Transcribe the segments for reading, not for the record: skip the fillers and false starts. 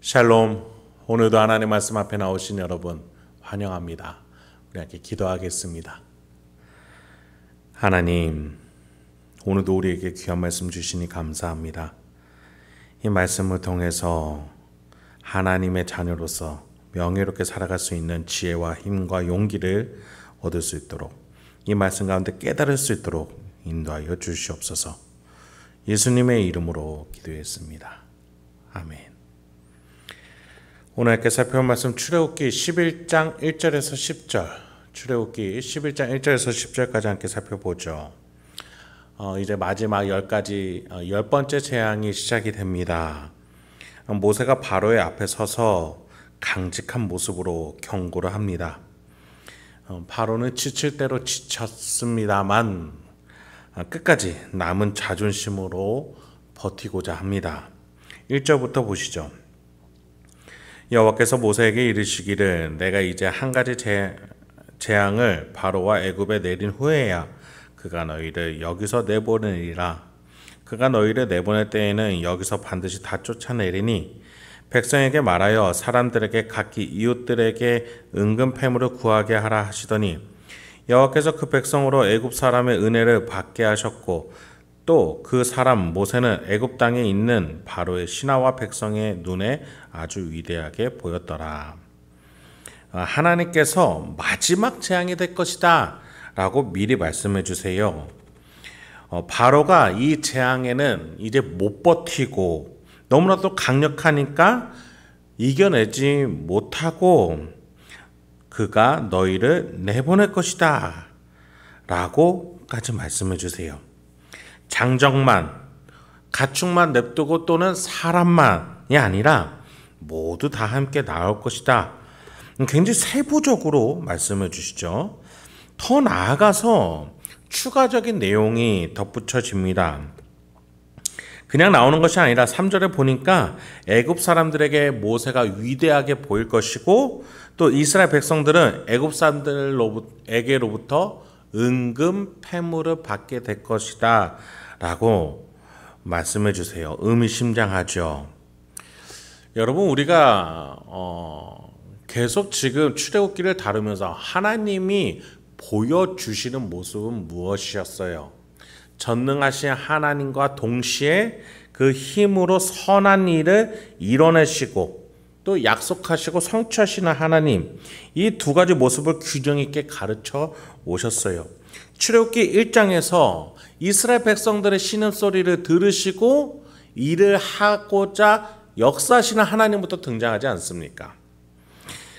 샬롬. 오늘도 하나님 말씀 앞에 나오신 여러분 환영합니다. 우리 함께 기도하겠습니다. 하나님, 오늘도 우리에게 귀한 말씀 주시니 감사합니다. 이 말씀을 통해서 하나님의 자녀로서 명예롭게 살아갈 수 있는 지혜와 힘과 용기를 얻을 수 있도록, 이 말씀 가운데 깨달을 수 있도록 인도하여 주시옵소서. 예수님의 이름으로 기도했습니다. 아멘. 오늘 함께 살펴볼 말씀 출애굽기 11장 1절에서 10절, 출애굽기 11장 1절에서 10절까지 함께 살펴보죠. 이제 마지막 10번째 재앙이 시작이 됩니다. 모세가 바로의 앞에 서서 강직한 모습으로 경고를 합니다. 바로는 지칠 대로 지쳤습니다만 끝까지 남은 자존심으로 버티고자 합니다. 1절부터 보시죠. 여호와께서 모세에게 이르시기를 내가 이제 한 가지 재앙을 바로와 애굽에 내린 후에야 그가 너희를 여기서 내보내리라. 그가 너희를 내보낼 때에는 여기서 반드시 다 쫓아내리니 백성에게 말하여 사람들에게 각기 이웃들에게 은근 패물을 구하게 하라 하시더니 여호와께서 그 백성으로 애굽 사람의 은혜를 받게 하셨고 또 그 사람 모세는 애굽 땅에 있는 바로의 신하와 백성의 눈에 아주 위대하게 보였더라. 하나님께서 마지막 재앙이 될 것이다 라고 미리 말씀해 주세요. 바로가 이 재앙에는 이제 못 버티고 너무나도 강력하니까 이겨내지 못하고 그가 너희를 내보낼 것이다 라고까지 말씀해 주세요. 장정만, 가축만 냅두고 또는 사람만이 아니라 모두 다 함께 나올 것이다. 굉장히 세부적으로 말씀해 주시죠. 더 나아가서 추가적인 내용이 덧붙여집니다. 그냥 나오는 것이 아니라 3절에 보니까 애굽 사람들에게 모세가 위대하게 보일 것이고 또 이스라엘 백성들은 애굽 사람들에게로부터 은금 패물을 받게 될 것이다 라고 말씀해 주세요. 의미심장하죠. 여러분, 우리가 계속 지금 출애굽기를 다루면서 하나님이 보여주시는 모습은 무엇이었어요? 전능하신 하나님과 동시에 그 힘으로 선한 일을 이뤄내시고 또 약속하시고 성취하시는 하나님, 이 두 가지 모습을 균형 있게 가르쳐 오셨어요. 출애굽기 1장에서 이스라엘 백성들의 신음소리를 들으시고 일을 하고자 역사하시는 하나님부터 등장하지 않습니까?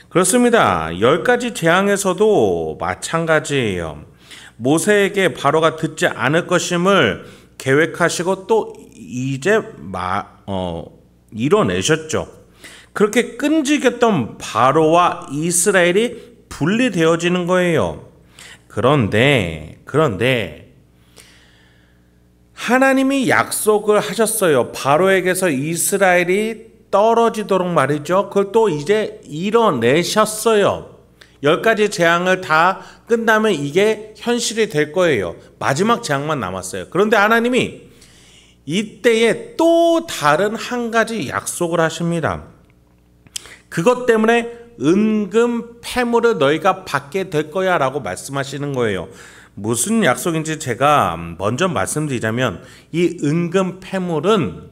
그렇습니다. 10가지 재앙에서도 마찬가지예요. 모세에게 바로가 듣지 않을 것임을 계획하시고 또 이제 이뤄내셨죠. 그렇게 끈질겼던 바로와 이스라엘이 분리되어지는 거예요. 그런데 하나님이 약속을 하셨어요. 바로에게서 이스라엘이 떨어지도록 말이죠. 그걸 또 이제 이뤄내셨어요. 10가지 재앙을 다 끝나면 이게 현실이 될 거예요. 마지막 재앙만 남았어요. 그런데 하나님이 이때에 또 다른 한 가지 약속을 하십니다. 그것 때문에 은금 패물을 너희가 받게 될 거야 라고 말씀하시는 거예요. 무슨 약속인지 제가 먼저 말씀드리자면 이 은금 패물은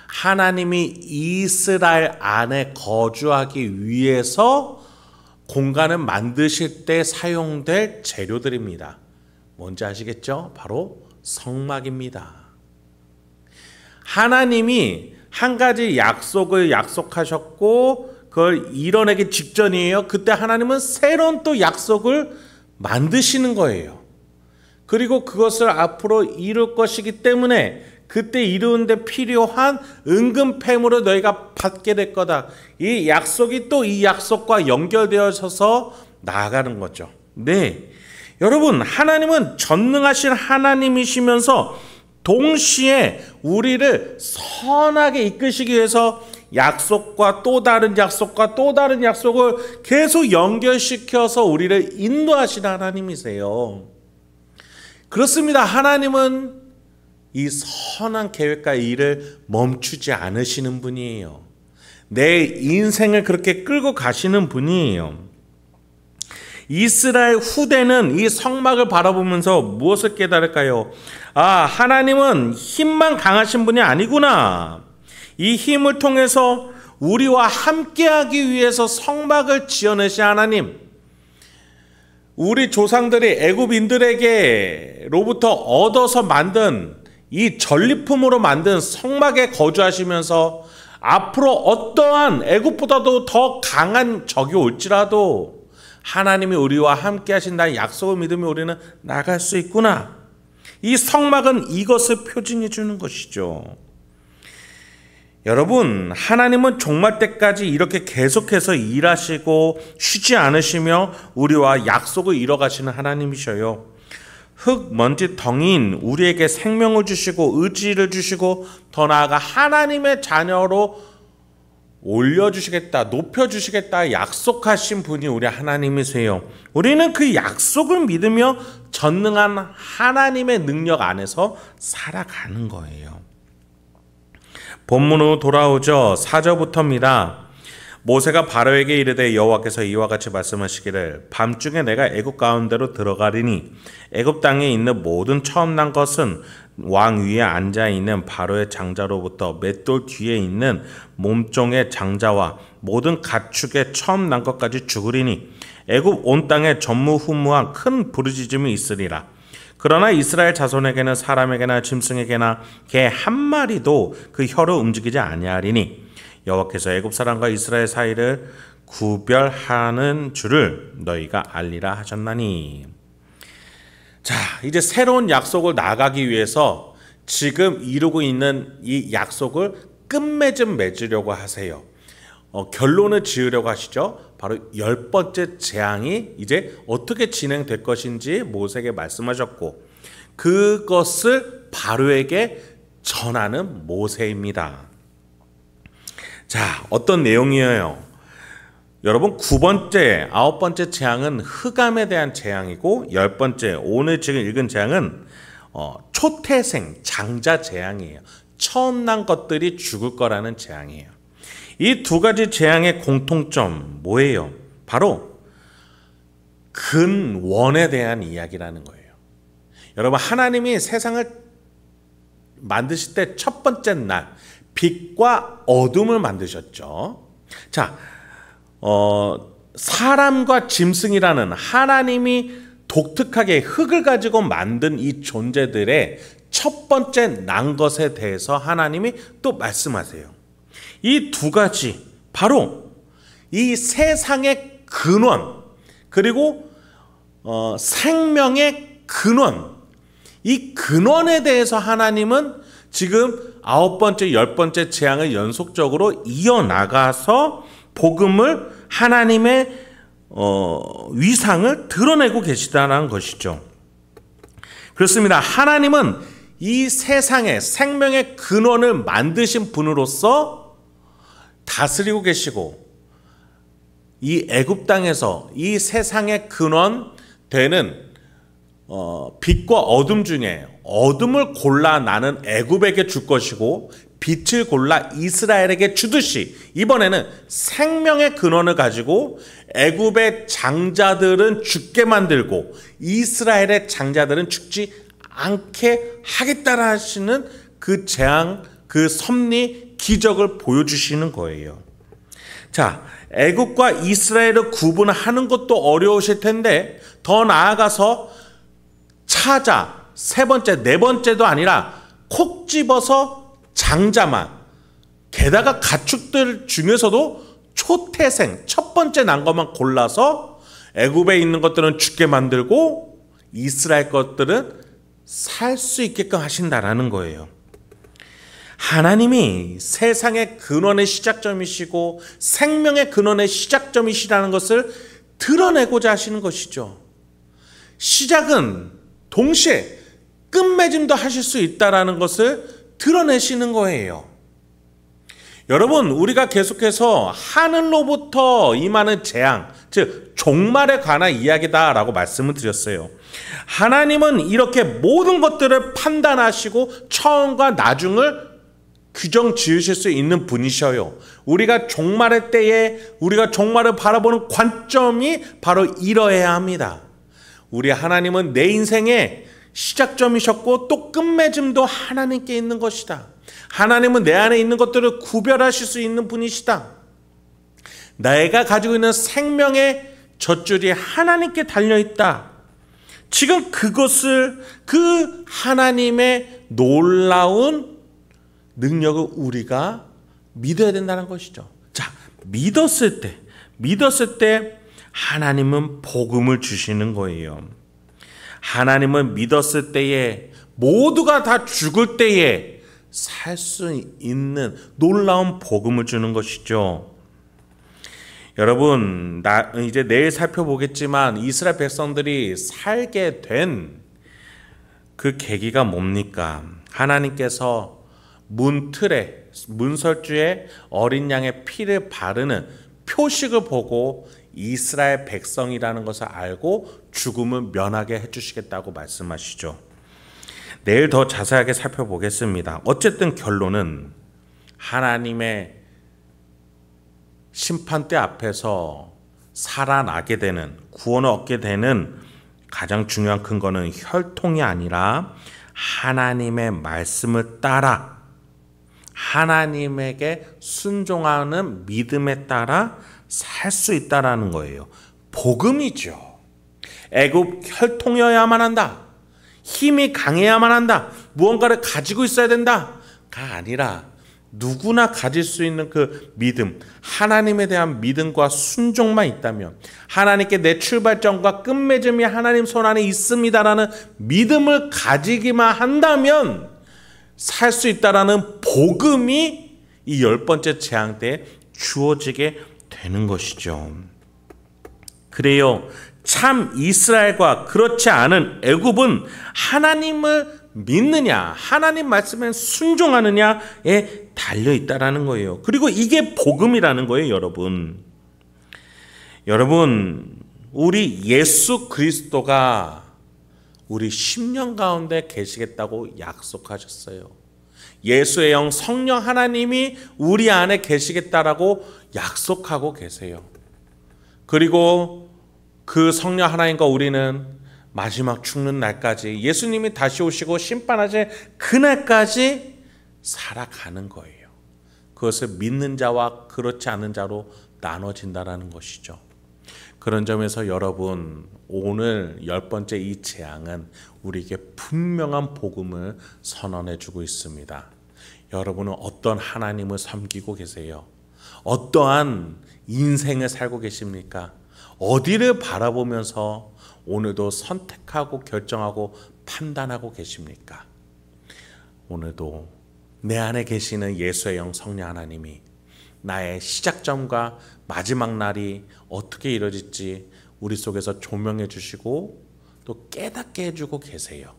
하나님이 이스라엘 안에 거주하기 위해서 공간을 만드실 때 사용될 재료들입니다. 뭔지 아시겠죠? 바로 성막입니다. 하나님이 한 가지 약속을 약속하셨고 그걸 이뤄내기 직전이에요. 그때 하나님은 새로운 또 약속을 만드시는 거예요. 그리고 그것을 앞으로 이룰 것이기 때문에 그때 이루는데 필요한 은금 패물을 너희가 받게 될 거다. 이 약속이 또 이 약속과 연결되어서 나아가는 거죠. 네, 여러분, 하나님은 전능하신 하나님이시면서 동시에 우리를 선하게 이끄시기 위해서 약속과 또 다른 약속과 또 다른 약속을 계속 연결시켜서 우리를 인도하시는 하나님이세요. 그렇습니다. 하나님은 이 선한 계획과 일을 멈추지 않으시는 분이에요. 내 인생을 그렇게 끌고 가시는 분이에요. 이스라엘 후대는 이 성막을 바라보면서 무엇을 깨달을까요? 하나님은 힘만 강하신 분이 아니구나. 이 힘을 통해서 우리와 함께하기 위해서 성막을 지어내신 하나님, 우리 조상들이 애굽인들에게로부터 얻어서 만든 이 전리품으로 만든 성막에 거주하시면서 앞으로 어떠한 애굽보다도 더 강한 적이 올지라도 하나님이 우리와 함께 하신다는 약속을 믿으며 우리는 나갈 수 있구나. 이 성막은 이것을 표징해 주는 것이죠. 여러분, 하나님은 종말 때까지 이렇게 계속해서 일하시고 쉬지 않으시며 우리와 약속을 이뤄가시는 하나님이셔요. 흙, 먼지, 덩이인 우리에게 생명을 주시고 의지를 주시고 더 나아가 하나님의 자녀로 올려주시겠다, 높여주시겠다 약속하신 분이 우리 하나님이세요. 우리는 그 약속을 믿으며 전능한 하나님의 능력 안에서 살아가는 거예요. 본문으로 돌아오죠. 4절부터입니다. 모세가 바로에게 이르되 여호와께서 이와 같이 말씀하시기를 밤중에 내가 애굽 가운데로 들어가리니 애굽 땅에 있는 모든 처음 난 것은 왕 위에 앉아 있는 바로의 장자로부터 맷돌 뒤에 있는 몸종의 장자와 모든 가축의 처음 난 것까지 죽으리니 애굽 온 땅에 전무후무한 큰 부르짖음이 있으리라. 그러나 이스라엘 자손에게는 사람에게나 짐승에게나 개 한 마리도 그 혀를 움직이지 아니하리니 여호와께서 애굽 사람과 이스라엘 사이를 구별하는 줄을 너희가 알리라 하셨나니. 자, 이제 새로운 약속을 나가기 위해서 지금 이루고 있는 이 약속을 끝맺음 맺으려고 하세요. 결론을 지으려고 하시죠. 바로 10번째 재앙이 이제 어떻게 진행될 것인지 모세에게 말씀하셨고 그것을 바로에게 전하는 모세입니다. 자, 어떤 내용이에요? 여러분, 9번째, 9번째 재앙은 흑암에 대한 재앙이고 10번째, 오늘 지금 읽은 재앙은 초태생, 장자 재앙이에요. 처음 난 것들이 죽을 거라는 재앙이에요. 이 두 가지 재앙의 공통점 뭐예요? 바로 근원에 대한 이야기라는 거예요. 여러분, 하나님이 세상을 만드실 때 첫 번째 날 빛과 어둠을 만드셨죠. 자, 사람과 짐승이라는 하나님이 독특하게 흙을 가지고 만든 이 존재들의 첫 번째 난 것에 대해서 하나님이 또 말씀하세요. 이 두 가지, 바로 이 세상의 근원, 그리고 생명의 근원, 이 근원에 대해서 하나님은 지금 9번째, 10번째 재앙을 연속적으로 이어나가서 복음을 하나님의 위상을 드러내고 계시다는 것이죠. 그렇습니다. 하나님은 이 세상의 생명의 근원을 만드신 분으로서 다스리고 계시고 이 애굽 땅에서 이 세상의 근원 되는 빛과 어둠 중에 어둠을 골라 나는 애굽에게 줄 것이고 빛을 골라 이스라엘에게 주듯이 이번에는 생명의 근원을 가지고 애굽의 장자들은 죽게 만들고 이스라엘의 장자들은 죽지 않게 하겠다라 하시는 그 재앙, 그 섭리, 기적을 보여주시는 거예요. 자, 애굽과 이스라엘을 구분하는 것도 어려우실 텐데 더 나아가서 차자, 세 번째, 네 번째도 아니라 콕 집어서 장자만, 게다가 가축들 중에서도 초태생, 첫 번째 난 것만 골라서 애굽에 있는 것들은 죽게 만들고 이스라엘 것들은 살 수 있게끔 하신다라는 거예요. 하나님이 세상의 근원의 시작점이시고 생명의 근원의 시작점이시라는 것을 드러내고자 하시는 것이죠. 시작은 동시에 끝맺음도 하실 수 있다는 것을 드러내시는 거예요. 여러분, 우리가 계속해서 하늘로부터 임하는 재앙, 즉 종말에 관한 이야기다라고 말씀을 드렸어요. 하나님은 이렇게 모든 것들을 판단하시고 처음과 나중을 규정 지으실 수 있는 분이셔요. 우리가 종말의 때에 우리가 종말을 바라보는 관점이 바로 이러해야 합니다. 우리 하나님은 내 인생의 시작점이셨고 또 끝맺음도 하나님께 있는 것이다. 하나님은 내 안에 있는 것들을 구별하실 수 있는 분이시다. 내가 가지고 있는 생명의 젖줄이 하나님께 달려있다. 지금 그것을 그 하나님의 놀라운 능력을 우리가 믿어야 된다는 것이죠. 자, 믿었을 때 하나님은 복음을 주시는 거예요. 하나님은 믿었을 때에 모두가 다 죽을 때에 살 수 있는 놀라운 복음을 주는 것이죠. 여러분, 이제 내일 살펴보겠지만 이스라엘 백성들이 살게 된 그 계기가 뭡니까? 하나님께서 문설주에 어린 양의 피를 바르는 표식을 보고 이스라엘 백성이라는 것을 알고 죽음을 면하게 해주시겠다고 말씀하시죠. 내일 더 자세하게 살펴보겠습니다. 어쨌든 결론은 하나님의 심판대 앞에서 살아나게 되는, 구원을 얻게 되는 가장 중요한 근거는 혈통이 아니라 하나님의 말씀을 따라 하나님에게 순종하는 믿음에 따라 살 수 있다라는 거예요. 복음이죠. 애굽 혈통이어야만 한다. 힘이 강해야만 한다. 무언가를 가지고 있어야 된다가 아니라 누구나 가질 수 있는 그 믿음, 하나님에 대한 믿음과 순종만 있다면, 하나님께 내 출발점과 끝맺음이 하나님 손 안에 있습니다라는 믿음을 가지기만 한다면 살 수 있다라는 복음이 이 10번째 재앙 때에 주어지게 되는 것이죠. 그래요. 참 이스라엘과 그렇지 않은 애굽은 하나님을 믿느냐, 하나님 말씀에 순종하느냐에 달려 있다라는 거예요. 그리고 이게 복음이라는 거예요, 여러분. 여러분, 우리 예수 그리스도가 우리 10년 가운데 계시겠다고 약속하셨어요. 예수의 영 성령 하나님이 우리 안에 계시겠다라고 약속하고 계세요. 그리고 그 성령 하나님과 우리는 마지막 죽는 날까지, 예수님이 다시 오시고 심판하실 그날까지 살아가는 거예요. 그것을 믿는 자와 그렇지 않은 자로 나눠진다는 것이죠. 그런 점에서 여러분, 오늘 10번째 이 재앙은 우리에게 분명한 복음을 선언해 주고 있습니다. 여러분은 어떤 하나님을 섬기고 계세요? 어떠한 인생을 살고 계십니까? 어디를 바라보면서 오늘도 선택하고 결정하고 판단하고 계십니까? 오늘도 내 안에 계시는 예수의 영 성령 하나님이 나의 시작점과 마지막 날이 어떻게 이루어질지 우리 속에서 조명해 주시고 또 깨닫게 해주고 계세요.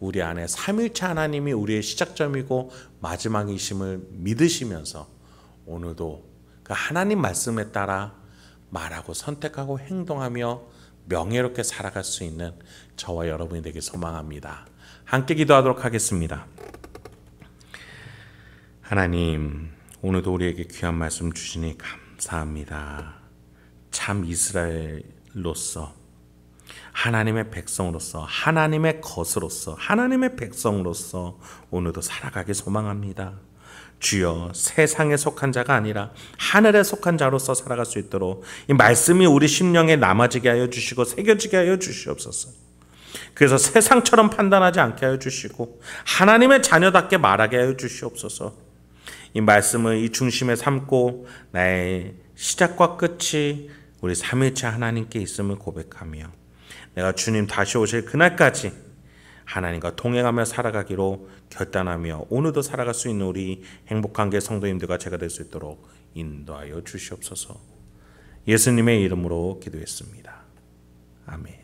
우리 안에 삼위일체 하나님이 우리의 시작점이고 마지막이심을 믿으시면서 오늘도 그 하나님 말씀에 따라 말하고 선택하고 행동하며 명예롭게 살아갈 수 있는 저와 여러분이 되길 소망합니다. 함께 기도하도록 하겠습니다. 하나님, 오늘도 우리에게 귀한 말씀 주시니 감사합니다. 참 이스라엘로서, 하나님의 백성으로서, 하나님의 것으로서, 하나님의 백성으로서 오늘도 살아가길 소망합니다. 주여, 세상에 속한 자가 아니라 하늘에 속한 자로서 살아갈 수 있도록 이 말씀이 우리 심령에 남아지게 하여 주시고 새겨지게 하여 주시옵소서. 그래서 세상처럼 판단하지 않게 하여 주시고 하나님의 자녀답게 말하게 하여 주시옵소서. 이 말씀을 이 중심에 삼고 나의 시작과 끝이 우리 삼위일체 하나님께 있음을 고백하며 내가 주님 다시 오실 그날까지 하나님과 동행하며 살아가기로 결단하며 오늘도 살아갈 수 있는 우리 행복한 게 성도님들과 제가 될 수 있도록 인도하여 주시옵소서. 예수님의 이름으로 기도했습니다. 아멘.